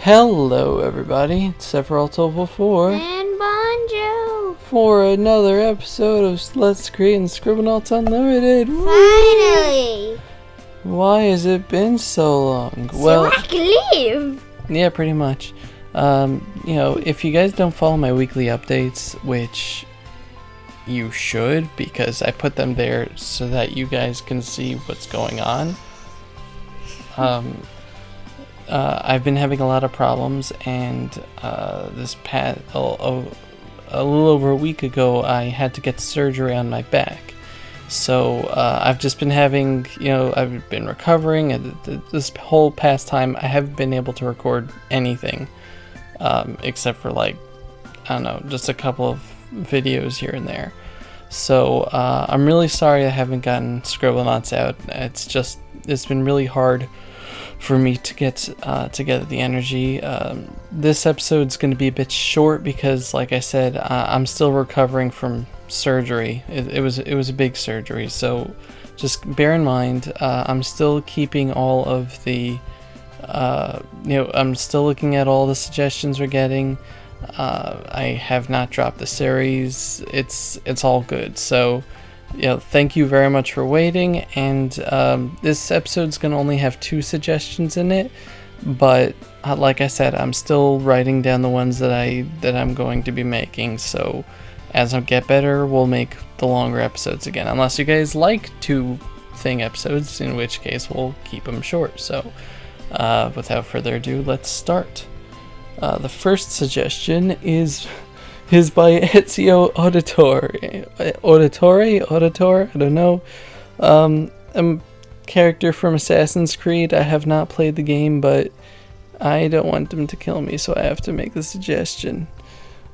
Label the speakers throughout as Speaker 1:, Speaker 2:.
Speaker 1: Hello everybody, it's Sephiroth4
Speaker 2: And Bonjo!
Speaker 1: for another episode of Let's Create and Scribblenauts Unlimited.
Speaker 2: Finally!
Speaker 1: Why has it been so long?
Speaker 2: So I can live!
Speaker 1: Yeah, pretty much. You know, if you guys don't follow my weekly updates, which you should, because I put them there so that you guys can see what's going on. I've been having a lot of problems, and this past a little over a week ago, I had to get surgery on my back. So I've just been having, I've been recovering, and this whole past time I haven't been able to record anything, except for like, I don't know, just a couple of videos here and there. So I'm really sorry I haven't gotten Scribblenauts out. It's been really hard for me to get together the energy. This episode's going to be a bit short because, like I said, I'm still recovering from surgery. It was a big surgery, so just bear in mind I'm still keeping all of the I'm still looking at all the suggestions we're getting. I have not dropped the series. It's all good. So thank you very much for waiting, and this episode's gonna only have 2 suggestions in it, but like I said, I'm still writing down the ones that I'm going to be making, so as I get better, we'll make the longer episodes again, unless you guys like 2 thing episodes, in which case we'll keep them short. So without further ado, let's start. The first suggestion is by Ezio Auditore, I don't know. A character from Assassin's Creed. I have not played the game, but I don't want them to kill me, so I have to make the suggestion.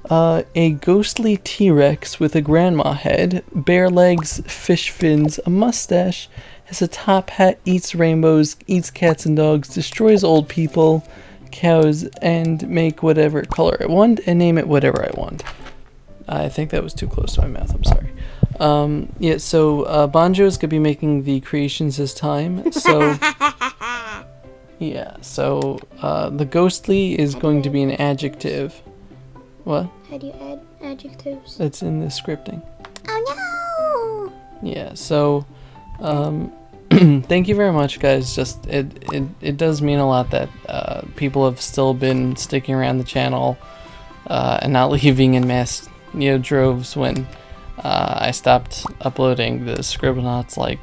Speaker 1: A ghostly T-Rex with a grandma head, bare legs, fish fins, a mustache, has a top hat, eats rainbows, eats cats and dogs, destroys old people, cows, and make whatever color I want, and name it whatever I want. I think that was too close to my mouth, I'm sorry. Yeah, so Bonjo is going to be making the creations this time, so yeah, so the ghostly is going to be an adjective. What?
Speaker 2: How do you add adjectives?
Speaker 1: It's in the scripting.
Speaker 2: Oh no!
Speaker 1: Yeah, so thank you very much, guys. Just it does mean a lot that people have still been sticking around the channel and not leaving in mass droves when I stopped uploading the Scribblenauts, like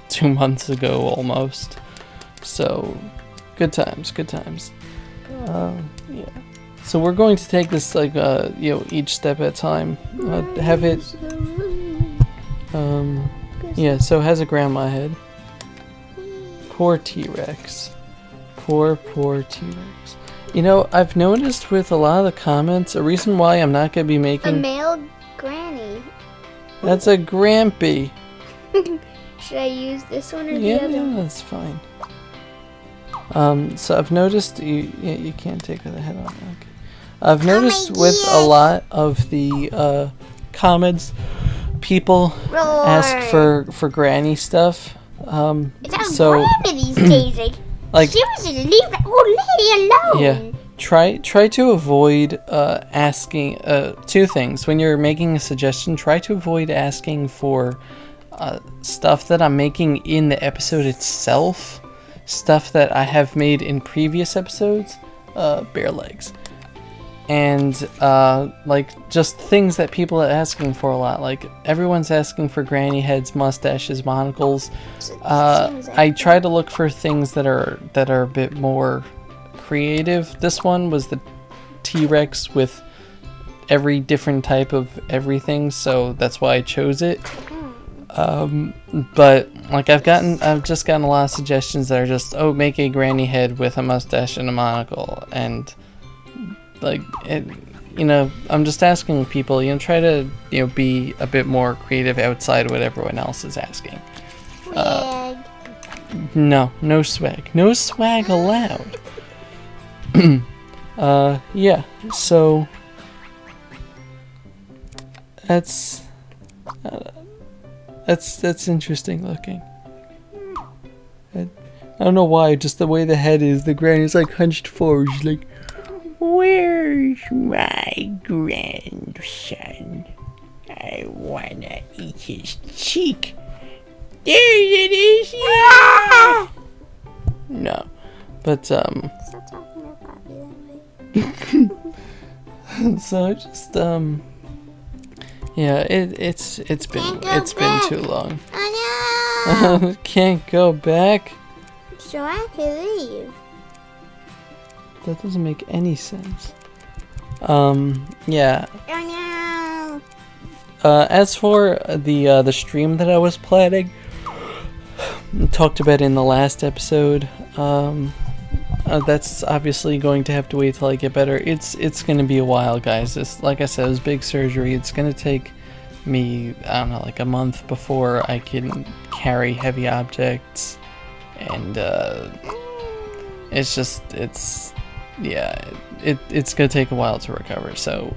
Speaker 1: 2 months ago almost. So good times. Yeah. So we're going to take this like each step at a time. Have it. Yeah. So it has a grandma head. Poor T-Rex. Poor T-Rex. I've noticed with a lot of the comments, a reason why I'm not going to be making...
Speaker 2: A male granny.
Speaker 1: That's a grampy.
Speaker 2: Should I use this one or the other?
Speaker 1: Yeah, that's fine. So I've noticed... You can't take the head off. Okay. I've noticed with a lot of the comments, people ask for granny stuff.
Speaker 2: It's so these days.
Speaker 1: Like,
Speaker 2: seriously, leave that old lady alone.
Speaker 1: Yeah, try to avoid asking 2 things when you're making a suggestion. Try to avoid asking for stuff that I'm making in the episode itself, stuff that I have made in previous episodes, bare legs, and like just things that people are asking for a lot. Like everyone's asking for granny heads, mustaches, monocles. I try to look for things that are a bit more creative. This one was the T-Rex with every different type of everything, so that's why I chose it. But like I've just gotten a lot of suggestions that are just, oh, make a granny head with a mustache and a monocle, and like I'm just asking people, try to be a bit more creative outside of what everyone else is asking. No swag allowed. Yeah, so that's interesting looking. I don't know why, just the way the head is. The granny's like hunched forward. She's like, "Where's my grandson? I wanna eat his cheek. There it is, yeah!" No, but
Speaker 2: Stop talking about me that way.
Speaker 1: so just yeah, it's been too long.
Speaker 2: Oh no!
Speaker 1: Can't go back.
Speaker 2: So I can leave.
Speaker 1: That doesn't make any sense. Yeah.
Speaker 2: Oh
Speaker 1: As for the stream that I was planning, talked about in the last episode. That's obviously going to have to wait till I get better. It's going to be a while, guys. This, like I said, it was big surgery. It's going to take me, I don't know, like a month before I can carry heavy objects, and it's going to take a while to recover. So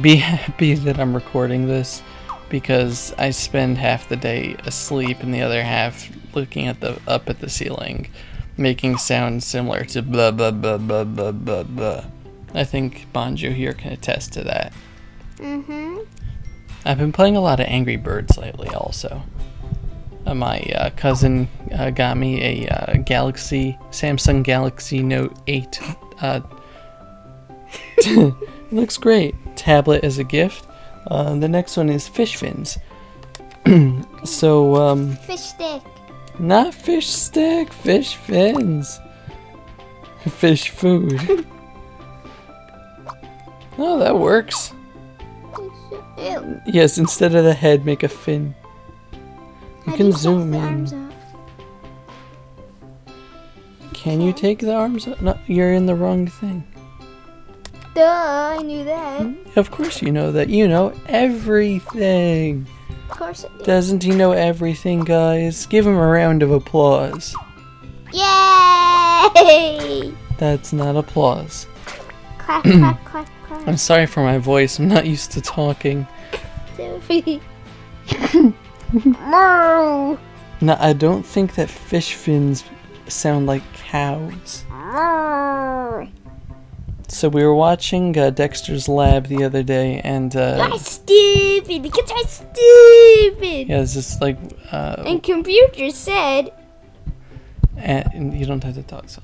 Speaker 1: be happy that I'm recording this, because I spend half the day asleep and the other half looking at up at the ceiling, making sounds similar to blah blah blah blah blah blah blah. I think Bonjo here can attest to that. I've been playing a lot of Angry Birds lately also. My cousin got me a Samsung Galaxy Note 8. It looks great. Tablet as a gift. The next one is fish fins. So,
Speaker 2: fish stick.
Speaker 1: not fish stick, fish fins. Fish food. Oh, that works.
Speaker 2: Ew.
Speaker 1: Yes, instead of the head, make a fin. You
Speaker 2: How do
Speaker 1: can
Speaker 2: take
Speaker 1: zoom
Speaker 2: the
Speaker 1: in.
Speaker 2: arms off?
Speaker 1: Can you take the arms up? No, you're in the wrong thing.
Speaker 2: Duh, I knew that.
Speaker 1: Of course you know that. You know everything.
Speaker 2: Of course I did.
Speaker 1: Doesn't he know everything, guys? Give him a round of applause.
Speaker 2: Yay!
Speaker 1: That's not applause.
Speaker 2: Clap, clap, clap, clap.
Speaker 1: I'm sorry for my voice. I'm not used to talking.
Speaker 2: Moo!
Speaker 1: No, I don't think that fish fins sound like cows.
Speaker 2: Moo!
Speaker 1: So we were watching Dexter's Lab the other day, and
Speaker 2: You're stupid! The kids are stupid!
Speaker 1: yeah, it's just like
Speaker 2: And computer said...
Speaker 1: and you don't have to talk so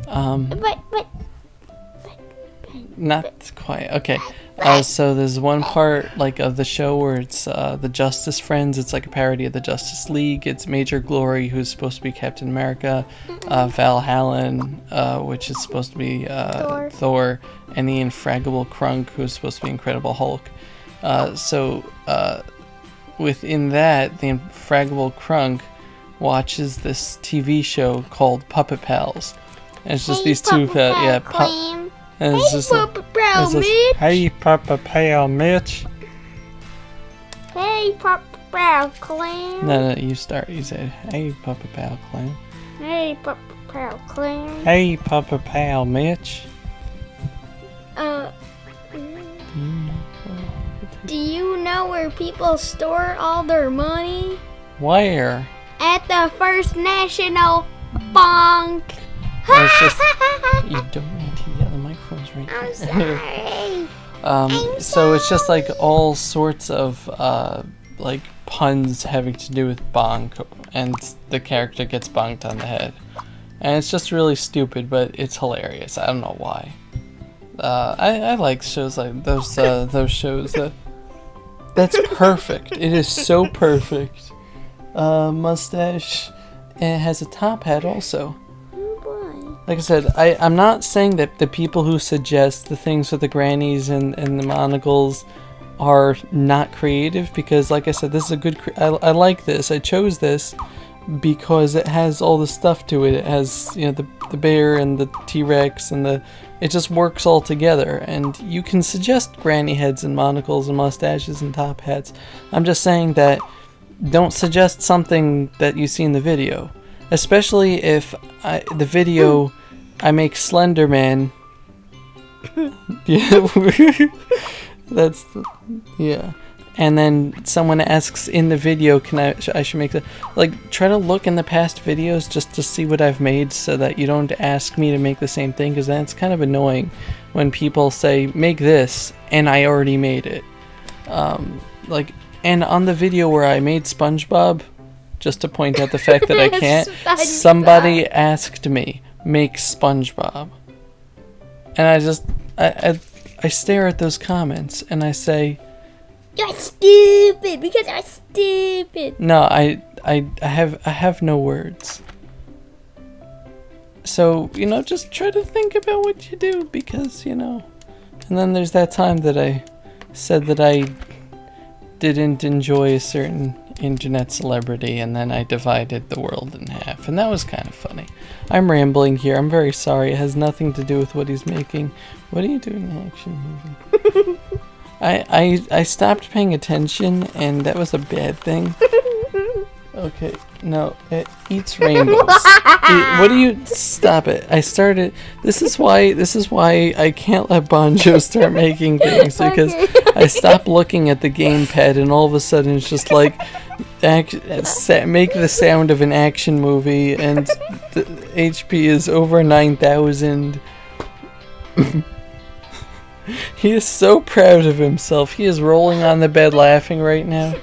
Speaker 1: loud.
Speaker 2: But...
Speaker 1: Not quite. Okay. So there's one part like of the show where it's the Justice Friends. It's like a parody of the Justice League. It's Major Glory, who's supposed to be Captain America, Val Hallen, which is supposed to be Thor, and the Infraggable Krunk, who's supposed to be Incredible Hulk. So within that, the Infraggable Krunk watches this TV show called Puppet Pals. And it's just these two, and it's just
Speaker 2: Papa Pal Mitch!
Speaker 1: Hey, Papa Pal Mitch!
Speaker 2: Hey, Papa Pal Clam!
Speaker 1: No, you start. You said, "Hey, Papa Pal Clam."
Speaker 2: Hey, Papa Pal Clam!
Speaker 1: Hey, Papa Pal Mitch.
Speaker 2: Do you know where people store all their money?
Speaker 1: Where?
Speaker 2: At the First National Bank!
Speaker 1: It's just you don't need to yell. The microphone's right
Speaker 2: I'm
Speaker 1: there.
Speaker 2: sorry.
Speaker 1: So it's just like all sorts of like puns having to do with bonk, and the character gets bonked on the head, and it's just really stupid, but it's hilarious. I don't know why. I like shows like those shows. That's perfect. It is so perfect. Mustache, and it has a top hat also. Like I said, I'm not saying that the people who suggest the things with the grannies and the monocles are not creative, because like I said, this is a good, I like this. I chose this because it has all the stuff to it. It has, you know, the bear and the T-Rex and it just works all together. And you can suggest granny heads and monocles and mustaches and top hats. I'm just saying that don't suggest something that you see in the video. Especially if the video I make Slender Man. Yeah, that's yeah, and then someone asks in the video, I should make the, like, try to look in the past videos just to see what I've made so that you don't ask me to make the same thing, because then it's kind of annoying when people say, make this, and I already made it. Like, and on the video where I made SpongeBob, just to point out the fact that I can't, somebody asked me, make SpongeBob. And I stare at those comments and I say,
Speaker 2: you're stupid because you're stupid.
Speaker 1: No, I have no words. So, you know, just try to think about what you do, because, you know. And then there's that time that I said that I didn't enjoy a certain internet celebrity, and then I divided the world in half, and that was kind of funny. I'm rambling here. I'm very sorry. It has nothing to do with what he's making. What are you doing, action movie? I stopped paying attention, and that was a bad thing. Okay, no, it eats rainbows. What do you... Stop it. I started... This is why I can't let Bonjo start making things, because I stopped looking at the gamepad, and all of a sudden it's just like... make the sound of an action movie, and the HP is over 9,000. He is so proud of himself. He is rolling on the bed laughing right now.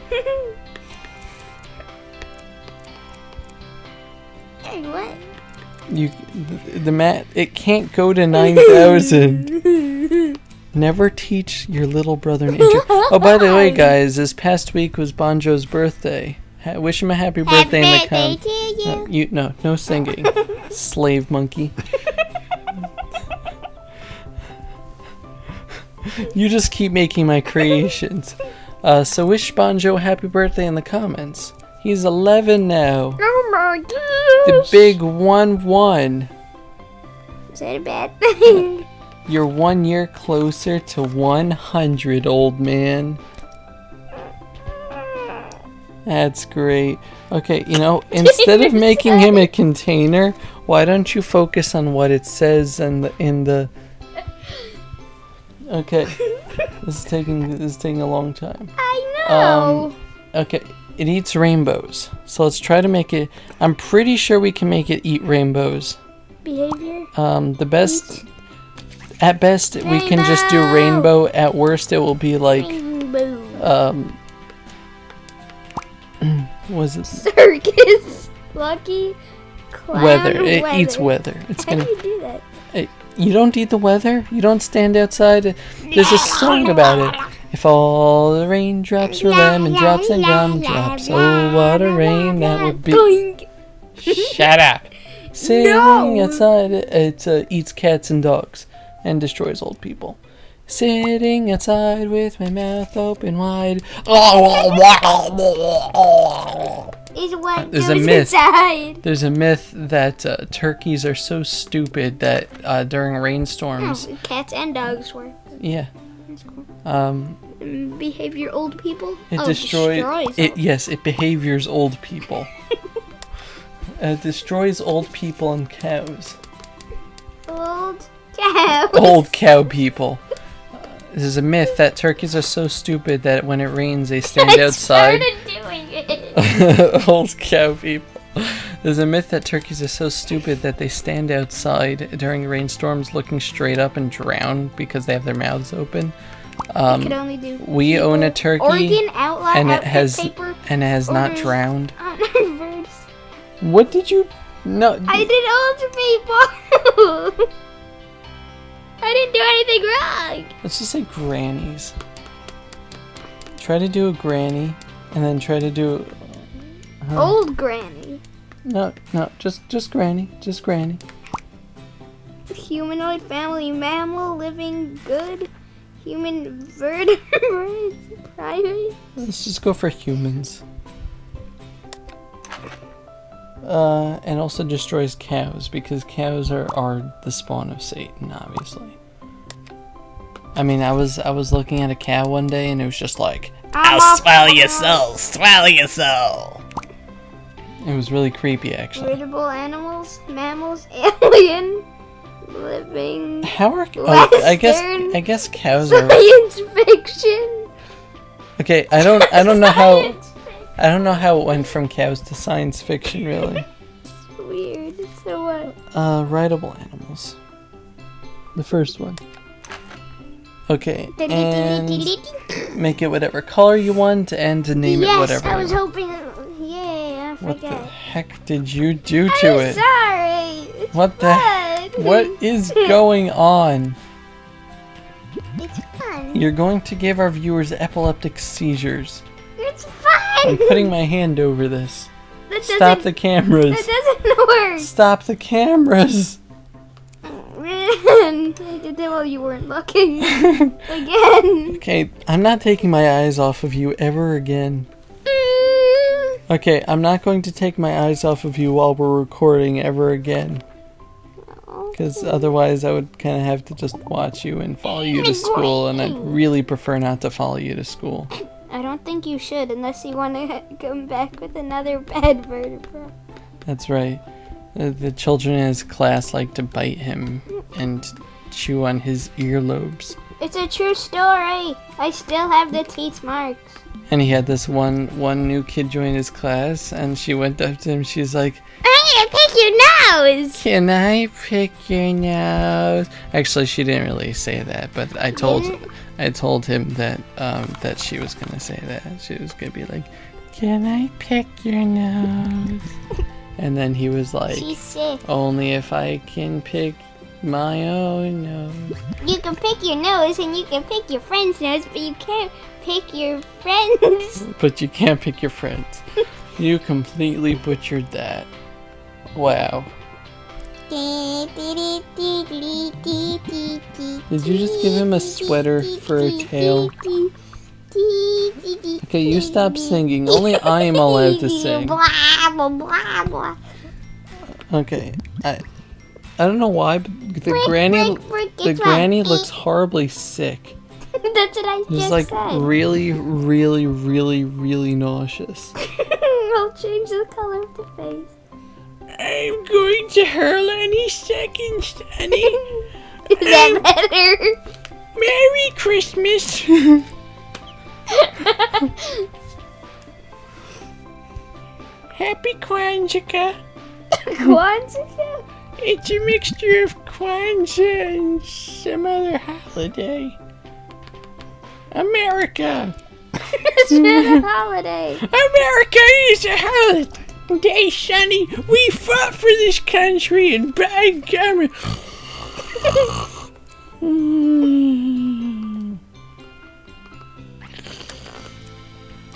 Speaker 1: The mat, it can't go to 9,000. Never teach your little brother an intro. Oh, by the way, guys, this past week was Bonjo's birthday. Wish him a happy birthday in the comments. No singing, slave monkey. You just keep making my creations. So wish Bonjo a happy birthday in the comments. He's 11 now.
Speaker 2: Oh my gosh.
Speaker 1: The big 1-1.
Speaker 2: Is that a bad thing?
Speaker 1: You're 1 year closer to 100, old man. That's great. Okay, you know, instead of making him a container, why don't you focus on what it says in the... Okay, this is taking a long time.
Speaker 2: I know.
Speaker 1: Okay, it eats rainbows. So let's try to make it... I'm pretty sure we can make it eat rainbows.
Speaker 2: Behavior?
Speaker 1: The best... At best, we can just do rainbow. At worst, it will be like...
Speaker 2: Rainbow.
Speaker 1: Was it?
Speaker 2: Circus. Lucky. Clown.
Speaker 1: Weather. It eats weather. It's
Speaker 2: How do you do that?
Speaker 1: Hey, you don't eat the weather? You don't stand outside? There's a song about it. If all the raindrops were lemon drops and gumdrops, oh, what a rain that would be.
Speaker 2: Boink.
Speaker 1: Shut up. Sitting outside, it eats cats and dogs and destroys old people. Sitting outside with my mouth open wide.
Speaker 2: Is what
Speaker 1: There's
Speaker 2: goes
Speaker 1: a myth.
Speaker 2: inside.
Speaker 1: There's a myth that turkeys are so stupid that during rainstorms...
Speaker 2: Oh, cats and dogs were.
Speaker 1: Yeah.
Speaker 2: That's cool. Behavior old people?
Speaker 1: It destroys
Speaker 2: it.
Speaker 1: Yes, it behaviors old people. It destroys old people and cows.
Speaker 2: Old cows.
Speaker 1: Old cow people. There's a myth that turkeys are so stupid that when it rains they stand outside.
Speaker 2: I started doing it.
Speaker 1: Old cow people. There's a myth that turkeys are so stupid that they stand outside during rainstorms looking straight up and drown because they have their mouths open.
Speaker 2: Could only do
Speaker 1: We
Speaker 2: people.
Speaker 1: own a turkey,
Speaker 2: Oregon outlaw
Speaker 1: and it
Speaker 2: outfit
Speaker 1: has
Speaker 2: paper
Speaker 1: not
Speaker 2: orders
Speaker 1: drowned.
Speaker 2: on reverse.
Speaker 1: What did you? No.
Speaker 2: I did older people. I didn't do anything wrong.
Speaker 1: Let's just say grannies. Try to do a granny, and then try to do.
Speaker 2: Old granny.
Speaker 1: No, just granny, just granny.
Speaker 2: Humanoid family mammal living good. Human vertebrates primate.
Speaker 1: Let's just go for humans. And also destroys cows, because cows are the spawn of Satan, obviously. I mean, I was looking at a cow one day and it was just like, I'll swallow your soul, swallow your soul. It was really creepy, actually.
Speaker 2: Readable animals, mammals, alien, living.
Speaker 1: How are
Speaker 2: Western,
Speaker 1: I guess cows are
Speaker 2: science fiction.
Speaker 1: Okay, I don't know how. I don't know how it went from cows to science fiction, really.
Speaker 2: It's weird. So what?
Speaker 1: Rideable animals. The first one. Okay, and make it whatever color you want, and to name it whatever.
Speaker 2: Yes, I was hoping. Yeah, I forgot.
Speaker 1: What the heck did you do to it?
Speaker 2: Sorry. It's
Speaker 1: What the? What is going on?
Speaker 2: It's fun.
Speaker 1: You're going to give our viewers epileptic seizures.
Speaker 2: It's fun.
Speaker 1: I'm putting my hand over this.
Speaker 2: That
Speaker 1: Stop the cameras.
Speaker 2: That doesn't work.
Speaker 1: Stop the cameras.
Speaker 2: Man, I did that while you weren't looking. Again.
Speaker 1: Okay, I'm not taking my eyes off of you ever again. Okay, I'm not going to take my eyes off of you while we're recording ever again. Because otherwise I would kind of have to just watch you and follow you to school, and I'd really prefer not to follow you to school.
Speaker 2: I don't think you should, unless you want to come back with another bad vertebra.
Speaker 1: That's right. The children in his class like to bite him and chew on his earlobes.
Speaker 2: It's a true story. I still have the teeth marks.
Speaker 1: And he had this one new kid join his class, and she went up to him. She's like,
Speaker 2: I'm gonna pick your nose.
Speaker 1: "Can I pick your nose?" Actually, she didn't really say that, but I told him that that she was gonna say that. She was gonna be like, "Can I pick your nose?" And then he was like,
Speaker 2: She's sick.
Speaker 1: "Only if I can pick my own nose."
Speaker 2: You can pick your nose and you can pick your friend's nose, but you can't pick your friends.
Speaker 1: But you can't pick your friends. You completely butchered that. Wow. Did you just give him a sweater for a tail? Okay, you stop singing. Only I am allowed to sing. Okay, I don't know why, but the granny looks horribly sick.
Speaker 2: That's what I just
Speaker 1: She's like
Speaker 2: said.
Speaker 1: really, really, really, really nauseous.
Speaker 2: I'll change the color of the face.
Speaker 1: I'm going to hurl any second, Sonny.
Speaker 2: Is that better?
Speaker 1: Merry Christmas. Happy Kwanzaa.
Speaker 2: Kwanzaa?
Speaker 1: It's a mixture of Kwanzaa and some other holiday. America.
Speaker 2: It's been a holiday.
Speaker 1: America is a holiday, Sonny. We fought for this country, and by God.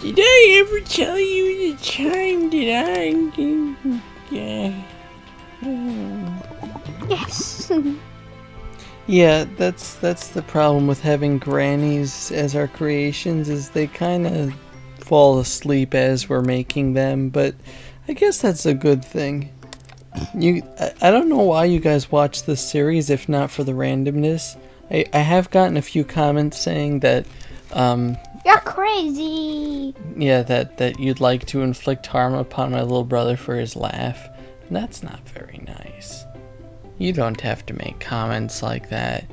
Speaker 1: Did I ever tell you the time that
Speaker 2: Yes.
Speaker 1: Yeah, that's the problem with having grannies as our creations, is they kind of fall asleep as we're making them, but I guess that's a good thing. I don't know why you guys watch this series if not for the randomness. I have gotten a few comments saying that
Speaker 2: You're crazy.
Speaker 1: yeah, that you'd like to inflict harm upon my little brother for his laugh. And that's not very nice. You don't have to make comments like that.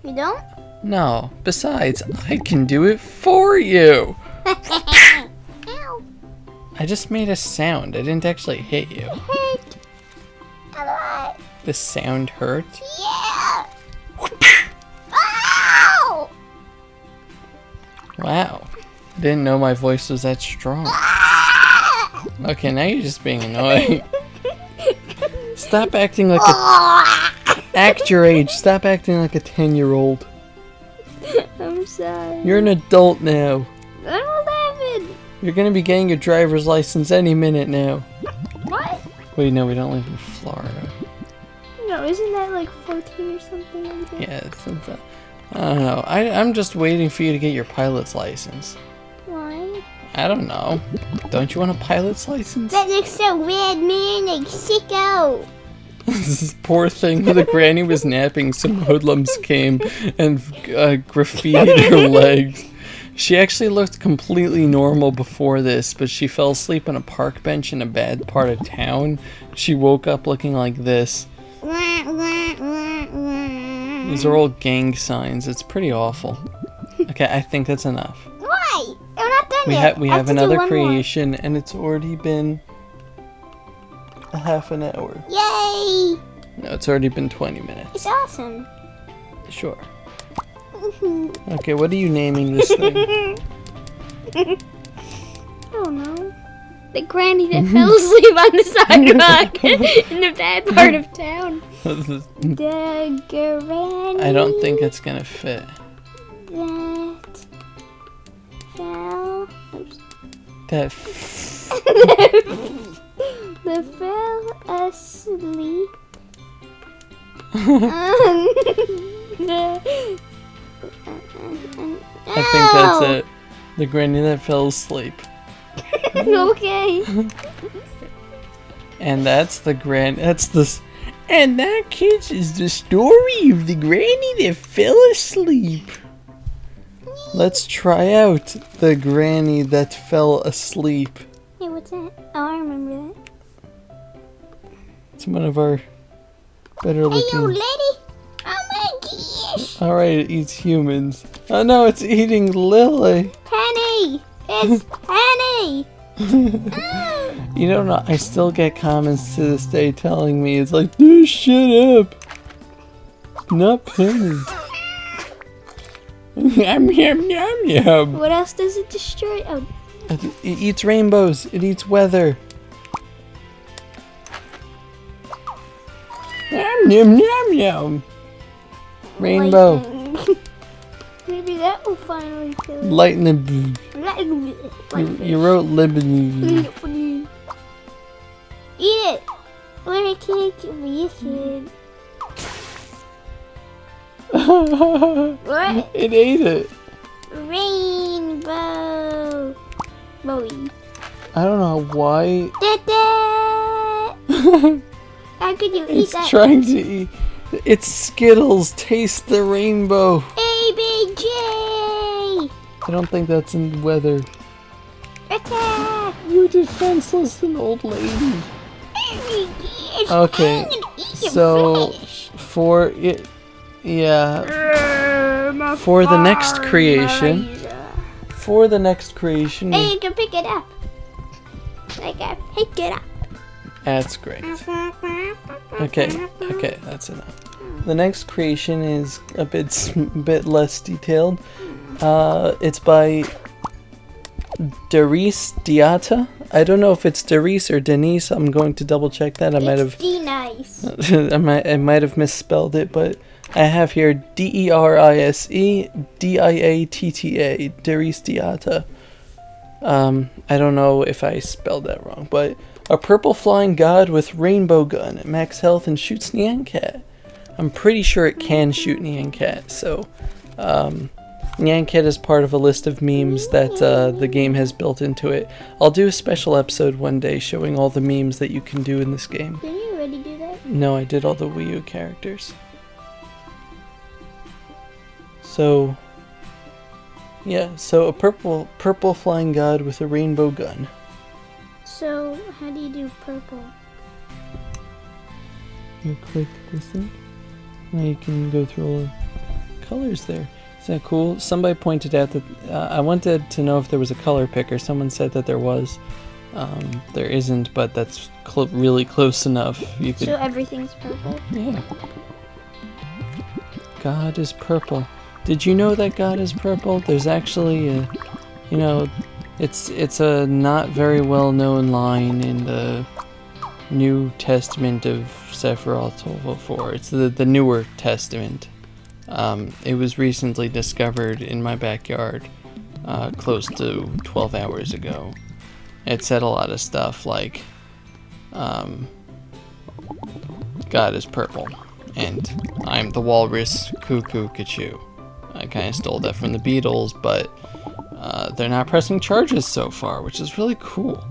Speaker 2: You don't?
Speaker 1: No. Besides, I can do it for you.
Speaker 2: Ow.
Speaker 1: I just made a sound. I didn't actually hit you.
Speaker 2: Hurt. A lot.
Speaker 1: The sound hurt?
Speaker 2: Yeah. Ow.
Speaker 1: Wow. I didn't know my voice was that strong. Okay, now you're just being annoying. Stop acting like a... Act your age. Stop acting like a 10-year-old.
Speaker 2: I'm sorry.
Speaker 1: You're an adult now.
Speaker 2: I'm 11.
Speaker 1: You're gonna be getting your driver's license any minute now.
Speaker 2: What?
Speaker 1: Wait, no, we don't live in Florida.
Speaker 2: No, isn't that like 14 or something like that?
Speaker 1: Yeah, I don't know. I'm just waiting for you to get your pilot's license.
Speaker 2: Why?
Speaker 1: I don't know. Don't you want a pilot's license?
Speaker 2: That looks so weird, man. Like sicko.
Speaker 1: This poor thing, the granny was napping, some hoodlums came and graffitied her legs. She actually looked completely normal before this, but she fell asleep on a park bench in a bad part of town. She woke up looking like this. These are all gang signs. It's pretty awful. Okay, I think that's enough.
Speaker 2: Why? I'm not
Speaker 1: We have another creation, and it's already been a half an hour.
Speaker 2: Yay!
Speaker 1: No, it's already been 20 minutes.
Speaker 2: It's awesome.
Speaker 1: Sure. Okay, what are you naming this thing?
Speaker 2: I don't know. The granny that fell asleep on the sidewalk in the bad part of town. The granny.
Speaker 1: I don't think it's gonna fit.
Speaker 2: That fell. Oops.
Speaker 1: That
Speaker 2: fell asleep.
Speaker 1: I think that's it. The granny that fell asleep.
Speaker 2: Okay.
Speaker 1: And that's the and that, kids, is the story of the granny that fell asleep. Let's try out the granny that fell asleep.
Speaker 2: Hey, what's that? Oh, I remember that.
Speaker 1: It's one of our better looking.
Speaker 2: Hey, yo, lady! Oh my gosh!
Speaker 1: Alright, it eats humans. Oh no, it's eating Lily.
Speaker 2: Penny! It's Penny!
Speaker 1: You don't know, I still get comments to this day telling me, it's like, dude, shut up. Not Penny. Yum, yum, yum, yum.
Speaker 2: What else does it destroy? Oh.
Speaker 1: It eats rainbows. It eats weather. Yum, yum, yum, yum. Rainbow.
Speaker 2: Maybe that will finally kill it.
Speaker 1: Lightning. You wrote Lebanon.
Speaker 2: Eat it! Or I can't be a kid. What?
Speaker 1: It ate it.
Speaker 2: Rainbow! Bowie.
Speaker 1: I don't know why.
Speaker 2: How could you eat that?
Speaker 1: It's trying to eat. It's Skittles. Taste the rainbow.
Speaker 2: ABJ!
Speaker 1: I don't think that's in weather.
Speaker 2: Attack!
Speaker 1: You defenseless and old lady. Okay, so for it, yeah, for the next creation,
Speaker 2: Hey, you can pick it up. I can pick it up.
Speaker 1: That's great. Okay, that's enough. The next creation is a bit less detailed. It's by Darice Diata. I don't know if it's Darice or Denise. I'm going to double check that. I might have
Speaker 2: nice.
Speaker 1: I might have misspelled it, but I have here Derise Diatta. Darice Diata. I don't know if I spelled that wrong, but a purple flying god with rainbow gun, max health, and shoots Nyan Cat. I'm pretty sure it can shoot Nyan Cat, so Nyan Cat is part of a list of memes that the game has built into it. I'll do a special episode one day showing all the memes that you can do in this game.
Speaker 2: Did you already do that?
Speaker 1: No, I did all the Wii U characters. So, yeah, so a purple flying god with a rainbow gun.
Speaker 2: So, how do you do purple?
Speaker 1: You click this thing, now you can go through all the colors there. Isn't that cool? Somebody pointed out that I wanted to know if there was a color picker. Someone said that there was. There isn't, but that's really close enough. You could.
Speaker 2: So everything's purple?
Speaker 1: Yeah. God is purple. Did you know that God is purple? There's actually a, you know, it's a not very well known line in the New Testament of Sephiroth 4. It's the newer testament. It was recently discovered in my backyard, close to 12 hours ago. It said a lot of stuff like, God is purple, and I'm the walrus cuckoo Kachu. I kind of stole that from the Beatles, but they're not pressing charges so far, which is really cool.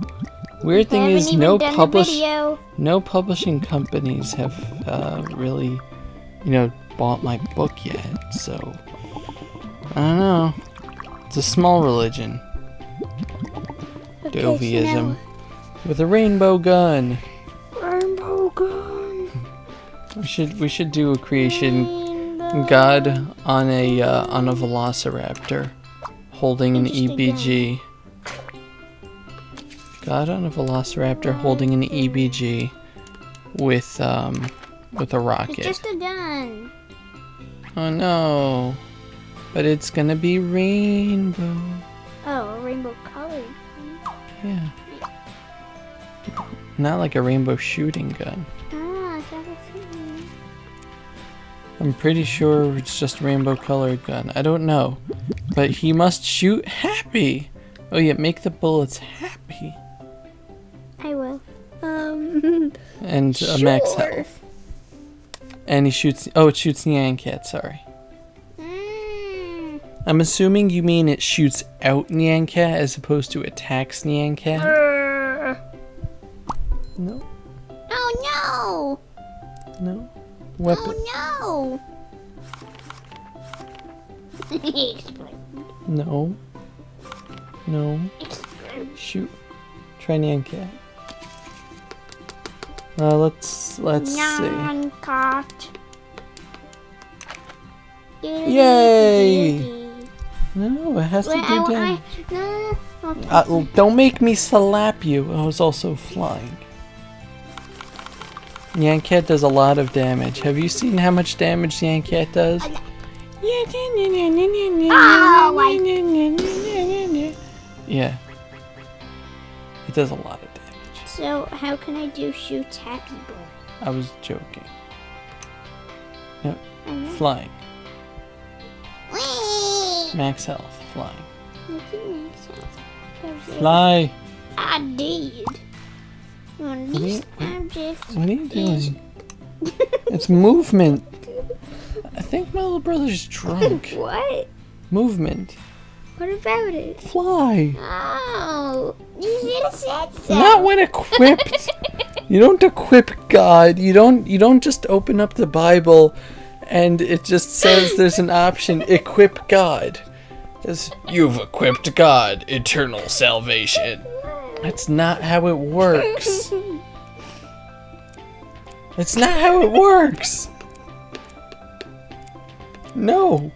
Speaker 1: Weird thing is, no publishing companies have really, bought my book yet, so I don't know. It's a small religion.
Speaker 2: Okay,
Speaker 1: Doviism. With a rainbow gun.
Speaker 2: Rainbow gun.
Speaker 1: We should do a creation. God on a velociraptor holding an EBG. God on a Velociraptor holding an EBG with a rocket.
Speaker 2: It's just a gun.
Speaker 1: Oh no. But it's gonna be rainbow.
Speaker 2: Oh, a rainbow colored.
Speaker 1: Yeah. Not like a rainbow shooting gun.
Speaker 2: Ah, is that what's in?
Speaker 1: I'm pretty sure it's just a rainbow colored gun. I don't know. But he must shoot happy. Oh yeah, make the bullets happy.
Speaker 2: I will.
Speaker 1: And max health. And he shoots. Oh, it shoots Nyan Cat. Sorry. I'm assuming you mean it shoots out Nyan Cat as opposed to attacks Nyan Cat. No.
Speaker 2: Oh no!
Speaker 1: No. Weapon.
Speaker 2: Oh no!
Speaker 1: No. No. Shoot. Try Nyan Cat. Let's see.
Speaker 2: Cat.
Speaker 1: Yay! No, it has to do damage. Don't make me slap you. I was also flying. Nyan Cat does a lot of damage. Have you seen how much damage Nyan Cat does? Yeah. It does a lot of damage.
Speaker 2: So, how can I do shoots happy boy?
Speaker 1: I was joking. Yep. Flying. Max health. Flying. Fly.
Speaker 2: I did. On this object.
Speaker 1: What are you doing? It's movement. I think my little brother's drunk.
Speaker 2: What?
Speaker 1: Movement.
Speaker 2: What about it?
Speaker 1: Fly.
Speaker 2: Oh, you should have said so.
Speaker 1: Not when equipped. You don't equip God. You don't just open up the Bible and it just says there's an option, equip God. It's, you've equipped God, eternal salvation. That's not how it works. That's not how it works. No.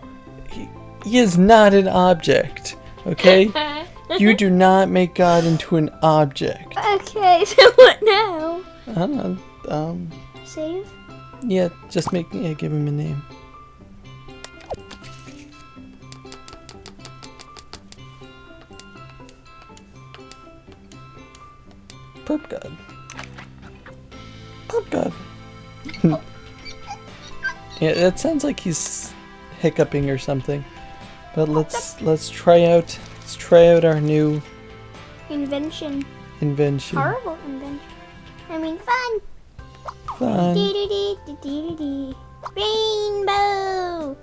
Speaker 1: He is not an object. Okay? You do not make God into an object.
Speaker 2: Okay, so what now? Save?
Speaker 1: Yeah, just give him a name. Purpgod. Purpgod. Yeah, that sounds like he's hiccuping or something. But let's try out our new
Speaker 2: invention. Horrible invention. I mean fun.
Speaker 1: Fun.
Speaker 2: Rainbow.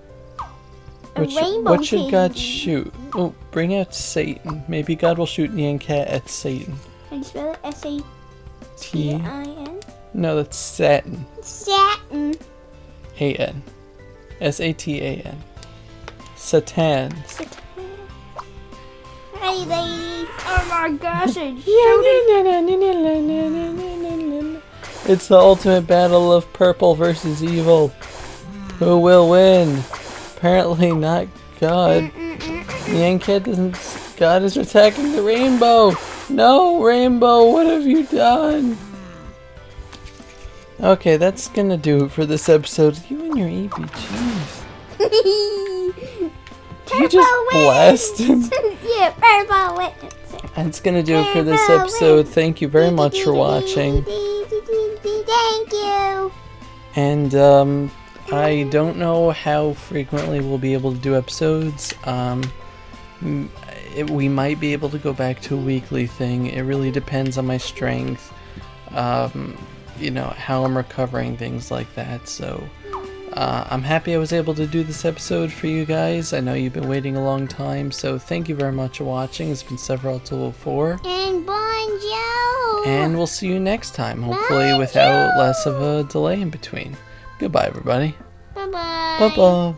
Speaker 1: What should God shoot? Oh, bring out Satan. Maybe God will shoot Nyan Cat at Satan.
Speaker 2: Can you spell it? S-A-T-I-N?
Speaker 1: No, that's Satin.
Speaker 2: Satin.
Speaker 1: A-N. S-A-T-A-N. Satan.
Speaker 2: Hey, lady. Oh my gosh,
Speaker 1: It's the ultimate battle of purple versus evil. Who will win? Apparently not God. Nyan Cat doesn't... God is attacking the rainbow! No, rainbow, what have you done? Okay, that's gonna do it for this episode. You and your EBGs. Did you just blast him?
Speaker 2: Yeah, purple wins.
Speaker 1: That's gonna do it for this episode. Thank you very much for watching.
Speaker 2: Thank you.
Speaker 1: And I don't know how frequently we'll be able to do episodes. We might be able to go back to a weekly thing. It really depends on my strength. You know, how I'm recovering, things like that. So I'm happy I was able to do this episode for you guys. I know you've been waiting a long time, so thank you very much for watching. It's been Several to 4.
Speaker 2: And Bonjo!
Speaker 1: And we'll see you next time, hopefully without less of a delay in between. Goodbye, everybody.
Speaker 2: Bye-bye.
Speaker 1: Bye-bye.